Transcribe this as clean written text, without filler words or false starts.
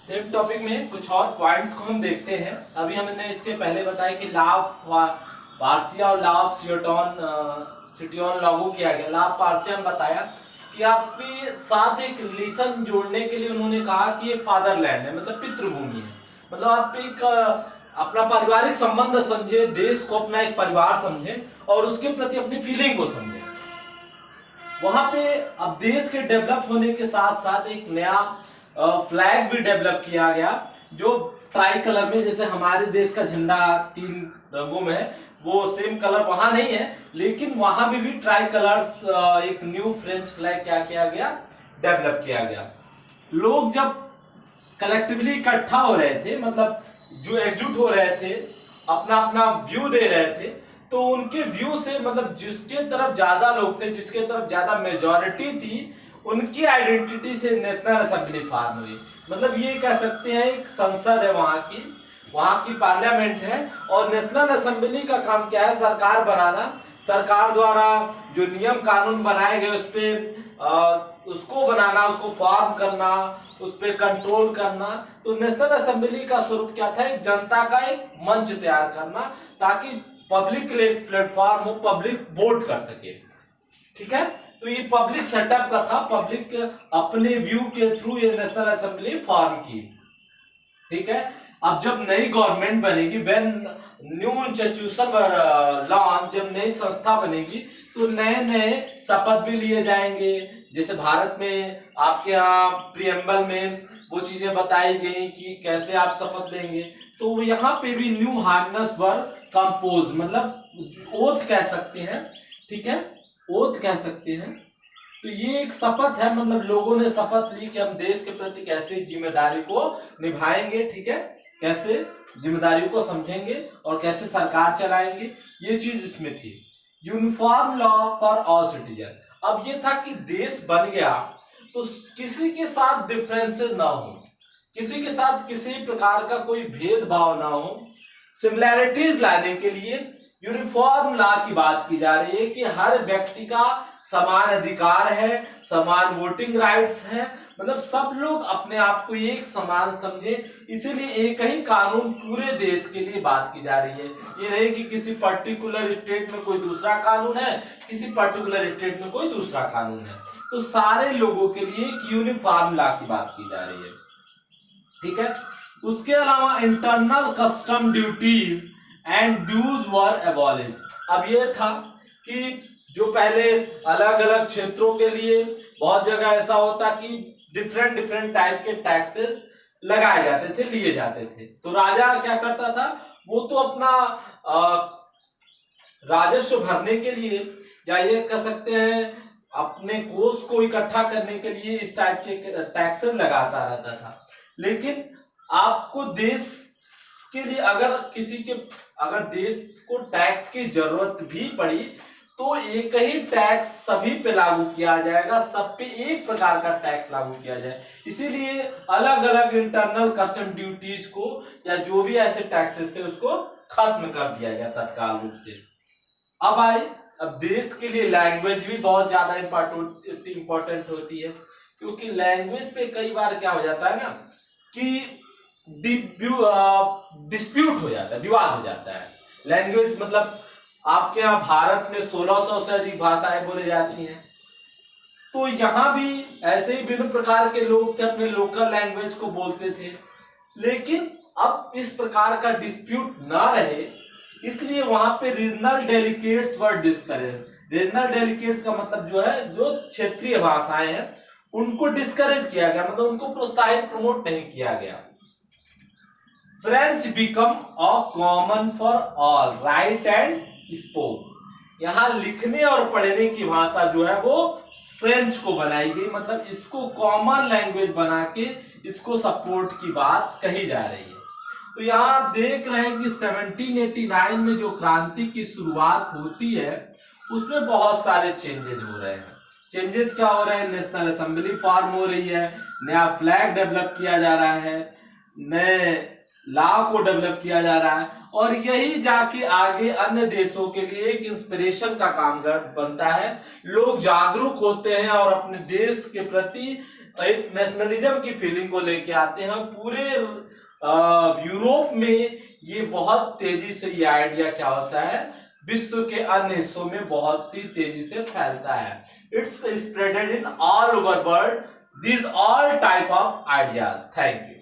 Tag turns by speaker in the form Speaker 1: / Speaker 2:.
Speaker 1: Same topic में कुछ और पॉइंट्स को हम देखते हैं। अभी हमने इसके पहले बताया कि लॉ ऑफ पार्सिया और लॉ ऑफ सिटियोन लागू किया गया। लॉ ऑफ पार्सिया बताया कि आपके साथ एक रिलेशन जोड़ने के लिए उन्होंने कहा कि ये फादरलैंड है, मतलब पितृभूमि है। मतलब आप एक अपना पारिवारिक संबंध समझे, देश को अपना एक परिवार समझे और उसके प्रति अपनी फीलिंग को समझे। वहां पे अब देश के डेवलप होने के साथ साथ एक नया फ्लैग भी डेवलप किया गया जो ट्राई कलर में, जैसे हमारे देश का झंडा 3 रंगों में है, वो सेम कलर वहां नहीं है, लेकिन वहां भी ट्राई कलर्स एक न्यू फ्रेंच फ्लैग क्या किया गया, डेवलप किया गया। लोग जब कलेक्टिवली इकट्ठा हो रहे थे, मतलब जो एकजुट हो रहे थे, अपना अपना व्यू दे रहे थे, तो उनके व्यू से मतलब जिसके तरफ ज्यादा लोग थे, जिसके तरफ ज्यादा मेजॉरिटी थी, उनकी आइडेंटिटी से नेशनल असेंबली फॉर्म हुई। मतलब ये कह सकते हैं एक संसद है वहां की पार्लियामेंट है। और नेशनल असेंबली का काम क्या है, सरकार बनाना, सरकार द्वारा जो नियम कानून बनाए गए उस पर उसको बनाना, उसको फॉर्म करना, उस पर कंट्रोल करना। तो नेशनल असेंबली का स्वरूप क्या था, एक जनता का एक मंच तैयार करना ताकि पब्लिक के लिए एक प्लेटफॉर्म हो, पब्लिक वोट कर सके। ठीक है, तो ये पब्लिक सेटअप का था, पब्लिक अपने व्यू के थ्रू ये नेशनल असेंबली फॉर्म की। ठीक है, अब जब नई गवर्नमेंट बनेगी, व्हेन न्यू इंस्टीट्यूशन लॉन्च, जब नई संस्था बनेगी तो नए नए शपथ भी लिए जाएंगे। जैसे भारत में आपके यहाँ प्रियम्बल में वो चीजें बताई गई कि कैसे आप शपथ लेंगे, तो यहाँ पे भी न्यू हार्नेस वर कंपोज, मतलब ओथ कह सकते हैं। ठीक है, ओथ कह सकते हैं। तो ये एक शपथ है, मतलब लोगों ने शपथ ली कि हम देश के प्रति कैसे जिम्मेदारी को निभाएंगे। ठीक है, कैसे जिम्मेदारियों को समझेंगे और कैसे सरकार चलाएंगे, ये चीज इसमें थी। Uniform law for all citizen. अब ये था कि देश बन गया तो किसी के साथ डिफरेंसेस ना हो, किसी के साथ किसी प्रकार का कोई भेदभाव ना हो। सिमिलैरिटीज लाने के लिए यूनिफॉर्म लॉ की बात की जा रही है कि हर व्यक्ति का समान अधिकार है, समान वोटिंग राइट्स है, मतलब सब लोग अपने आप को एक समान समझे, इसीलिए एक ही कानून पूरे देश के लिए बात की जा रही है। ये नहीं कि किसी पर्टिकुलर स्टेट में कोई दूसरा कानून है, किसी पर्टिकुलर स्टेट में कोई दूसरा कानून है, तो सारे लोगों के लिए एक यूनिफॉर्म लॉ की बात की जा रही है। ठीक है, उसके अलावा internal custom duties and dues were abolished. अब ये था कि जो पहले अलग अलग क्षेत्रों के लिए बहुत जगह ऐसा होता कि डिफरेंट टाइप के टैक्सेस लगाए जाते थे, लिए जाते थे, तो राजा क्या करता था, वो तो अपना राजस्व भरने के लिए, या ये कह सकते हैं अपने कोष को इकट्ठा करने के लिए इस टाइप के टैक्सेस लगाता रहता था। लेकिन आपको देश के लिए अगर देश को टैक्स की जरूरत भी पड़ी तो एक ही टैक्स सभी पे लागू किया जाएगा, सब पे एक प्रकार का टैक्स लागू किया जाए। इसीलिए अलग अलग इंटरनल कस्टम ड्यूटीज को या जो भी ऐसे टैक्सेस थे उसको खत्म कर दिया गया तत्काल रूप से। अब देश के लिए लैंग्वेज भी बहुत ज्यादा इंपॉर्टेंट होती है, क्योंकि लैंग्वेज पे कई बार क्या हो जाता है ना कि डिस्प्यूट हो जाता है, विवाद हो जाता है। लैंग्वेज मतलब आपके यहाँ भारत में 1600 से अधिक भाषाएं बोली जाती हैं, तो यहाँ भी ऐसे ही विभिन्न प्रकार के लोग थे, अपने लोकल लैंग्वेज को बोलते थे। लेकिन अब इस प्रकार का डिस्प्यूट ना रहे, इसलिए वहां पे रीजनल डेलीगेट्स वर डिस्करेज। रीजनल डेलीगेट्स का मतलब जो है, जो क्षेत्रीय भाषाएं हैं उनको डिस्करेज किया गया, मतलब उनको प्रोत्साहित प्रमोट नहीं किया गया। French become a common for all right and spoke. यहां लिखने और पढ़ने की भाषा जो है वो फ्रेंच को बनाई गई, मतलब इसको कॉमन लैंग्वेज बना के इसको सपोर्ट की बात कही जा रही है। तो यहां आप देख रहे हैं कि 1789 में जो क्रांति की शुरुआत होती है उसमें बहुत सारे चेंजेस हो रहे हैं। चेंजेस क्या हो रहे हैं, नेशनल असेंबली फॉर्म हो रही है, नया फ्लैग डेवलप किया जा रहा है, नए लॉ को डेवलप किया जा रहा है, और यही जाके आगे अन्य देशों के लिए एक इंस्पिरेशन का काम बनता है। लोग जागरूक होते हैं और अपने देश के प्रति एक नेशनलिज्म की फीलिंग को लेके आते हैं। पूरे यूरोप में ये बहुत तेजी से ये आइडिया क्या होता है, विश्व के अन्य हिस्सों में बहुत ही तेजी से फैलता है। It's spreaded in all over world, these all type of ideas. Thank you.